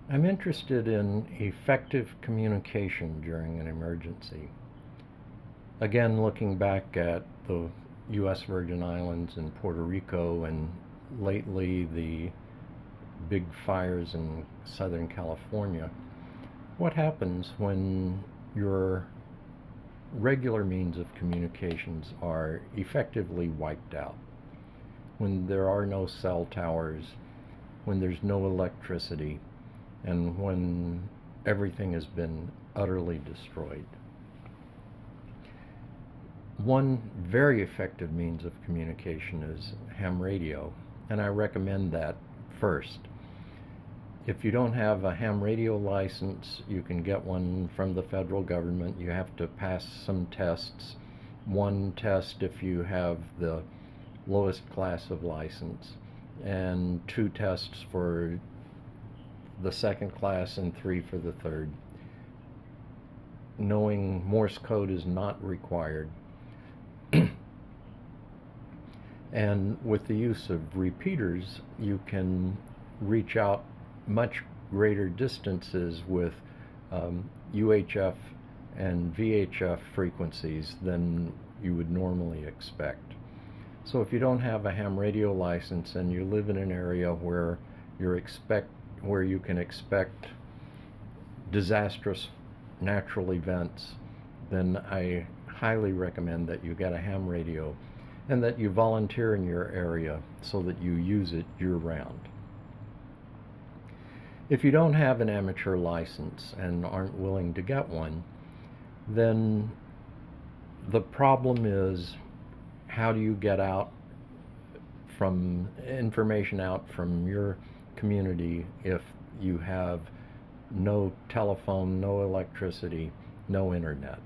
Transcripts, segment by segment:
I'm interested in effective communication during an emergency. Again, looking back at the U.S. Virgin Islands and Puerto Rico, and lately the big fires in Southern California, what happens when your regular means of communications are effectively wiped out? When there are no cell towers, when there's no electricity, and when everything has been utterly destroyed. One very effective means of communication is ham radio, and I recommend that first. If you don't have a ham radio license, you can get one from the federal government. You have to pass some tests. One test if you have the lowest class of license, and 2 tests for the second class and 3 for the third. Knowing Morse code is not required. And with the use of repeaters, you can reach out much greater distances with UHF and VHF frequencies than you would normally expect. So if you don't have a ham radio license and you live in an area where you can expect disastrous natural events, then I highly recommend that you get a ham radio and that you volunteer in your area so that you use it year-round. If you don't have an amateur license and aren't willing to get one, then the problem is, how do you get information out from your community if you have no telephone, no electricity, no internet?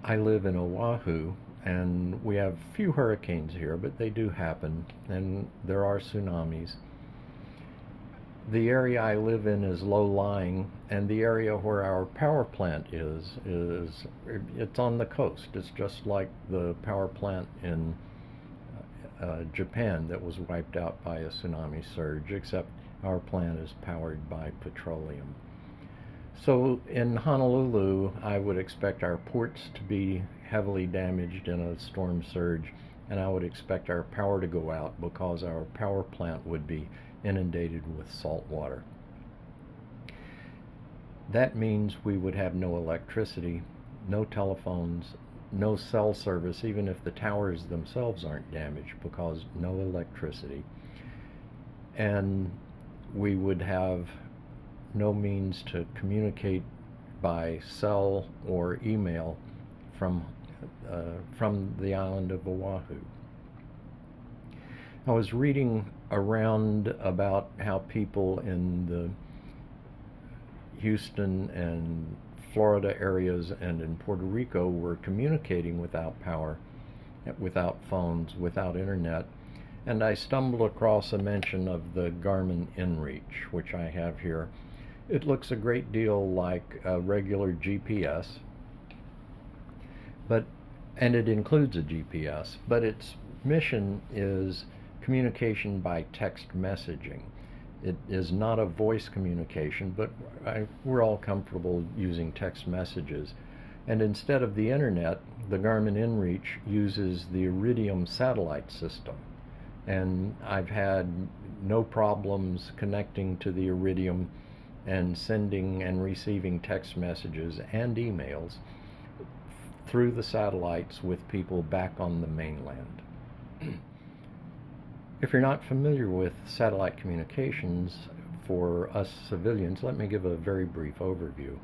I live in Oahu, and we have few hurricanes here, but they do happen, and there are tsunamis. The area I live in is low-lying, and the area where our power plant is it's on the coast. It's just like the power plant in Japan that was wiped out by a tsunami surge, except our plant is powered by petroleum. So in Honolulu, I would expect our ports to be heavily damaged in a storm surge, and I would expect our power to go out because our power plant would be inundated with salt water. That means we would have no electricity, no telephones, no cell service, even if the towers themselves aren't damaged, because no electricity. And we would have no means to communicate by cell or email from the island of Oahu. I was reading around about how people in the Houston and Florida areas and in Puerto Rico were communicating without power, without phones, without internet, and I stumbled across a mention of the Garmin inReach, which I have here. It looks a great deal like a regular GPS, and it includes a GPS, but its mission is communication by text messaging. It is not a voice communication, but we're all comfortable using text messages. And instead of the internet, the Garmin inReach uses the Iridium satellite system. And I've had no problems connecting to the Iridium and sending and receiving text messages and emails through the satellites with people back on the mainland. If you're not familiar with satellite communications for us civilians, let me give a very brief overview.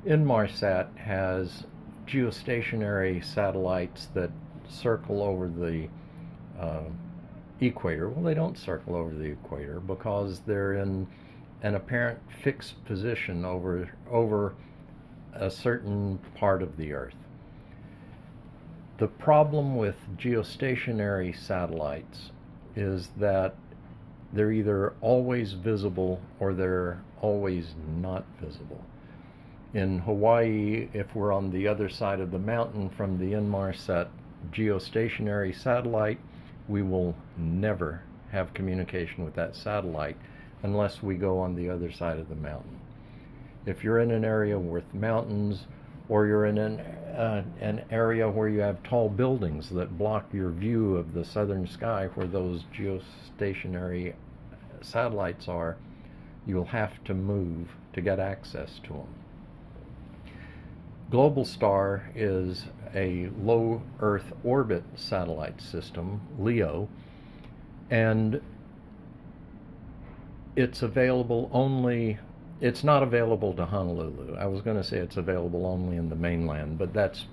Inmarsat has geostationary satellites that circle over the equator. Well, they don't circle over the equator because they're in an apparent fixed position over a certain part of the Earth. The problem with geostationary satellites is that they're either always visible or they're always not visible. In Hawaii, if we're on the other side of the mountain from the Inmarsat geostationary satellite, we will never have communication with that satellite unless we go on the other side of the mountain. If you're in an area with mountains, or you're in an area where you have tall buildings that block your view of the southern sky where those geostationary satellites are, you'll have to move to get access to them. Globalstar is a low Earth orbit satellite system, LEO, and it's available only, it's not available to Honolulu. I was going to say it's available only in the mainland, but that's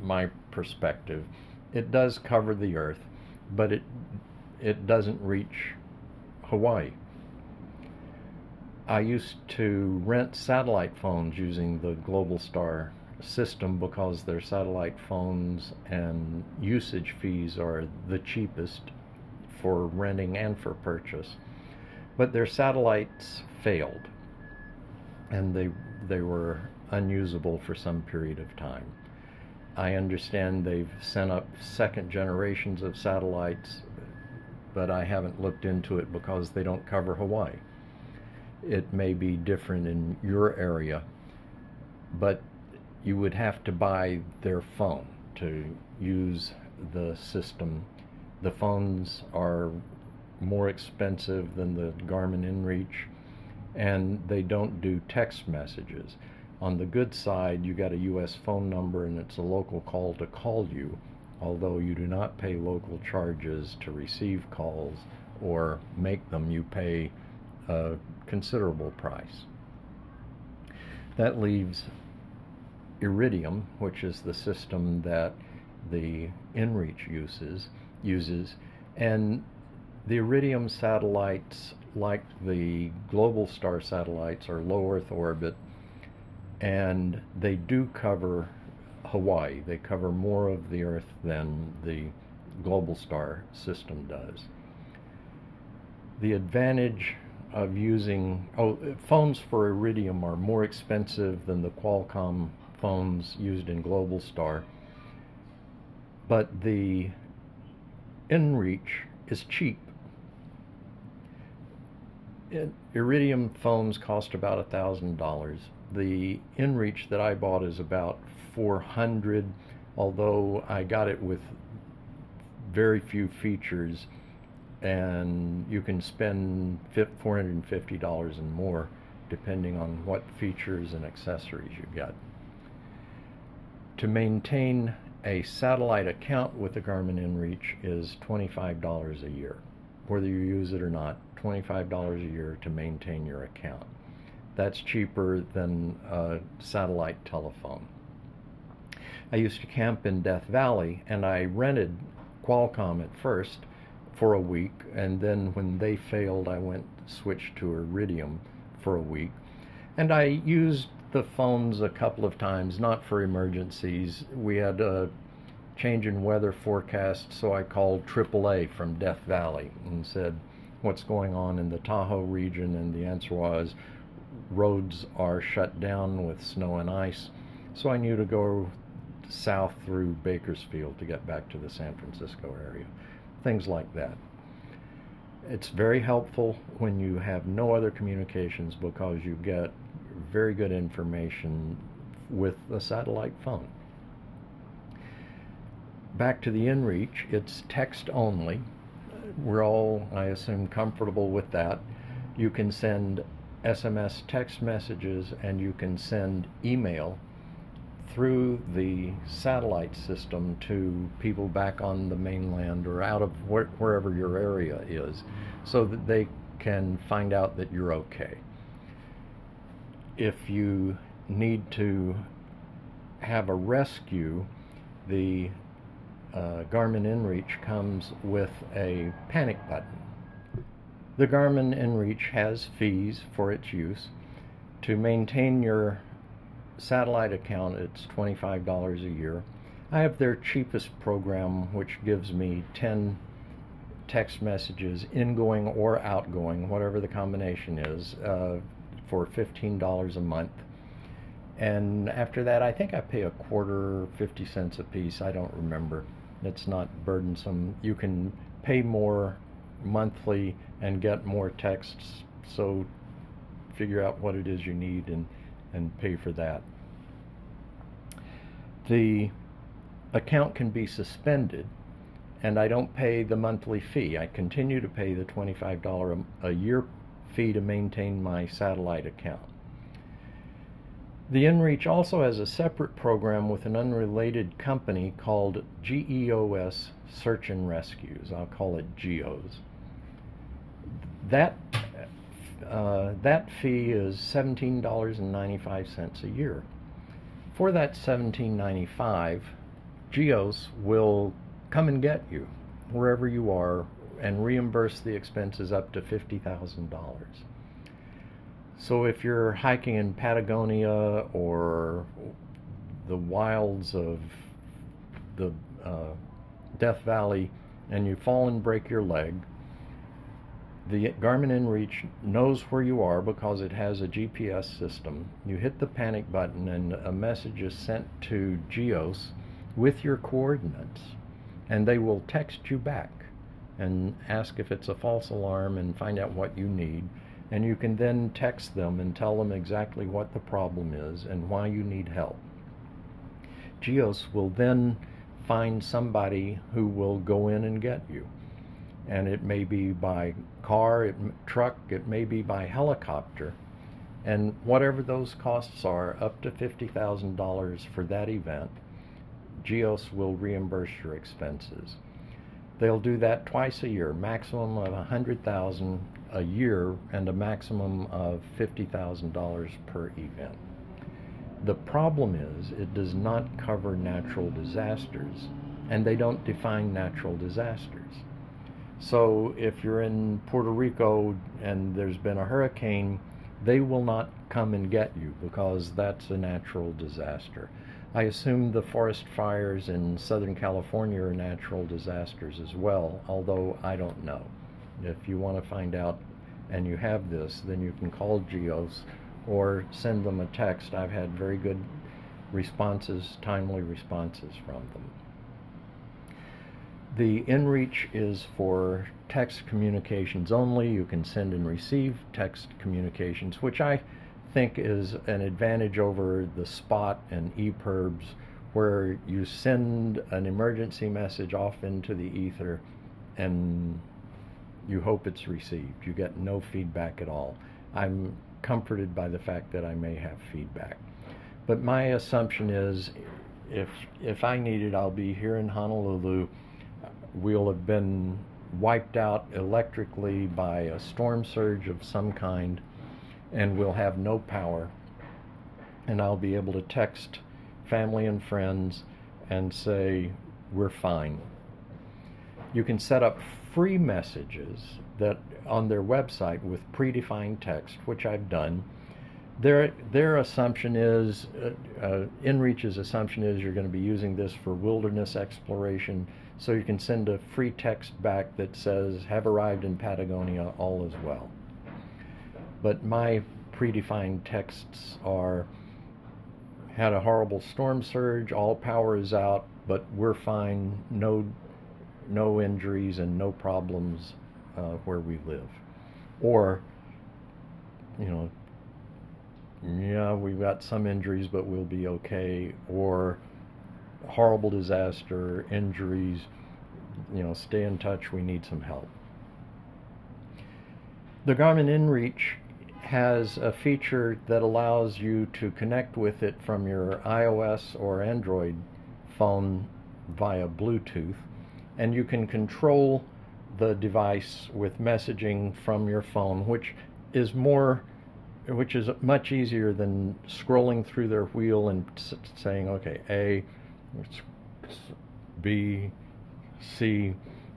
my perspective. It does cover the Earth, but it doesn't reach Hawaii. I used to rent satellite phones using the Globalstar system because their satellite phones and usage fees are the cheapest for renting and for purchase. But their satellites failed, and they were unusable for some period of time. I understand they've sent up second generations of satellites, but I haven't looked into it because they don't cover Hawaii. It may be different in your area, but you would have to buy their phone to use the system. The phones are more expensive than the Garmin inReach, and they don't do text messages. On the good side, you got a US phone number and it's a local call to call you, although you do not pay local charges to receive calls or make them. You pay a considerable price. That leaves Iridium, which is the system that the inReach uses, and the Iridium satellites, like the Globalstar satellites, are low Earth orbit, and they do cover Hawaii. They cover more of the Earth than the Globalstar system does. The advantage of using phones for Iridium are more expensive than the Qualcomm phones used in Globalstar, but the inReach is cheap. Iridium phones cost about $1,000. The inReach that I bought is about $400, although I got it with very few features, and you can spend $450 and more depending on what features and accessories you get. To maintain a satellite account with the Garmin inReach is $25 a year. Whether you use it or not, $25 a year to maintain your account. That's cheaper than a satellite telephone. I used to camp in Death Valley, and I rented Qualcomm at first for a week, and then when they failed, I switched to Iridium for a week. And I used the phones a couple of times, not for emergencies. We had a change in weather forecast, so I called AAA from Death Valley and said, what's going on in the Tahoe region? And the answer was, roads are shut down with snow and ice. So I knew to go south through Bakersfield to get back to the San Francisco area. Things like that. It's very helpful when you have no other communications because you get very good information with a satellite phone. Back to the inReach, it's text only. We're all, I assume, comfortable with that. You can send SMS text messages and you can send email through the satellite system to people back on the mainland or out of wherever your area is, so that they can find out that you're okay. If you need to have a rescue, the Garmin inReach comes with a panic button. The Garmin inReach has fees for its use. To maintain your satellite account, it's $25 a year. I have their cheapest program, which gives me 10 text messages, ingoing or outgoing, whatever the combination is, for $15 a month. And after that, I think I pay a quarter, 50 cents a piece. I don't remember. It's not burdensome. You can pay more monthly and get more texts So figure out what it is you need and pay for that. The account can be suspended, and I don't pay the monthly fee. I continue to pay the $25 a year fee to maintain my satellite account. The inReach also has a separate program with an unrelated company called GEOS Search and Rescues. I'll call it GEOS. That fee is $17.95 a year. For that $17.95, GEOS will come and get you wherever you are and reimburse the expenses up to $50,000. So if you're hiking in Patagonia or the wilds of the Death Valley and you fall and break your leg, the Garmin inReach knows where you are because it has a GPS system. You hit the panic button and a message is sent to GEOS with your coordinates, and they will text you back and ask if it's a false alarm and find out what you need. And you can then text them and tell them exactly what the problem is and why you need help. GEOS will then find somebody who will go in and get you. And it may be by car, truck, it may be by helicopter. And whatever those costs are, up to $50,000 for that event, GEOS will reimburse your expenses. They'll do that twice a year, maximum of $100,000 a year and a maximum of $50,000 per event. The problem is it does not cover natural disasters, and they don't define natural disasters. So if you're in Puerto Rico and there's been a hurricane, they will not come and get you because that's a natural disaster. I assume the forest fires in Southern California are natural disasters as well, although I don't know. If you want to find out and you have this, then you can call GEOS or send them a text. I've had very good responses, timely responses from them. The inReach is for text communications only. You can send and receive text communications, which I think is an advantage over the Spot and ePerbs, where you send an emergency message off into the ether and you hope it's received. You get no feedback at all. I'm comforted by the fact that I may have feedback. But my assumption is if I need it, I'll be here in Honolulu. We'll have been wiped out electrically by a storm surge of some kind, and we'll have no power. And I'll be able to text family and friends and say, we're fine. You can set up free messages that on their website with predefined text, which I've done. Their assumption is, inReach's assumption is you're going to be using this for wilderness exploration, so you can send a free text back that says, have arrived in Patagonia, all is well. But my predefined texts are, had a horrible storm surge, all power is out, but we're fine, no injuries and no problems where we live. Or, yeah, we've got some injuries, but we'll be okay. Or horrible disaster, injuries, stay in touch, we need some help. The Garmin inReach has a feature that allows you to connect with it from your iOS or Android phone via Bluetooth, and you can control the device with messaging from your phone, which is much easier than scrolling through their wheel and saying, okay, A, B, C.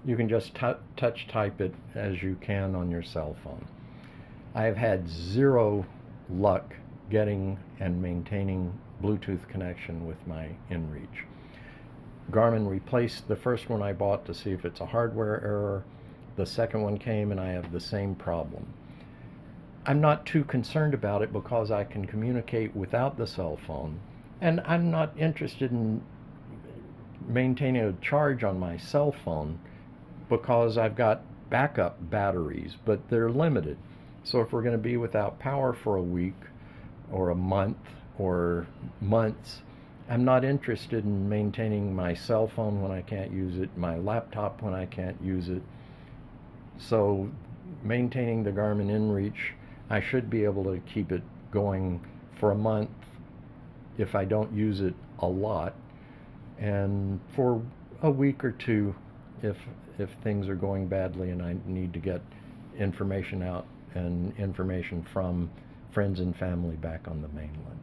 You can just touch type it as you can on your cell phone. I have had zero luck getting and maintaining Bluetooth connection with my inReach. Garmin replaced the first one I bought to see if it's a hardware error. The second one came and I have the same problem. I'm not too concerned about it because I can communicate without the cell phone, and I'm not interested in maintaining a charge on my cell phone because I've got backup batteries, but they're limited. So if we're going to be without power for a week or a month or months, I'm not interested in maintaining my cell phone when I can't use it, my laptop when I can't use it. So maintaining the Garmin inReach, I should be able to keep it going for a month if I don't use it a lot, and for a week or two if things are going badly and I need to get information out and information from friends and family back on the mainland.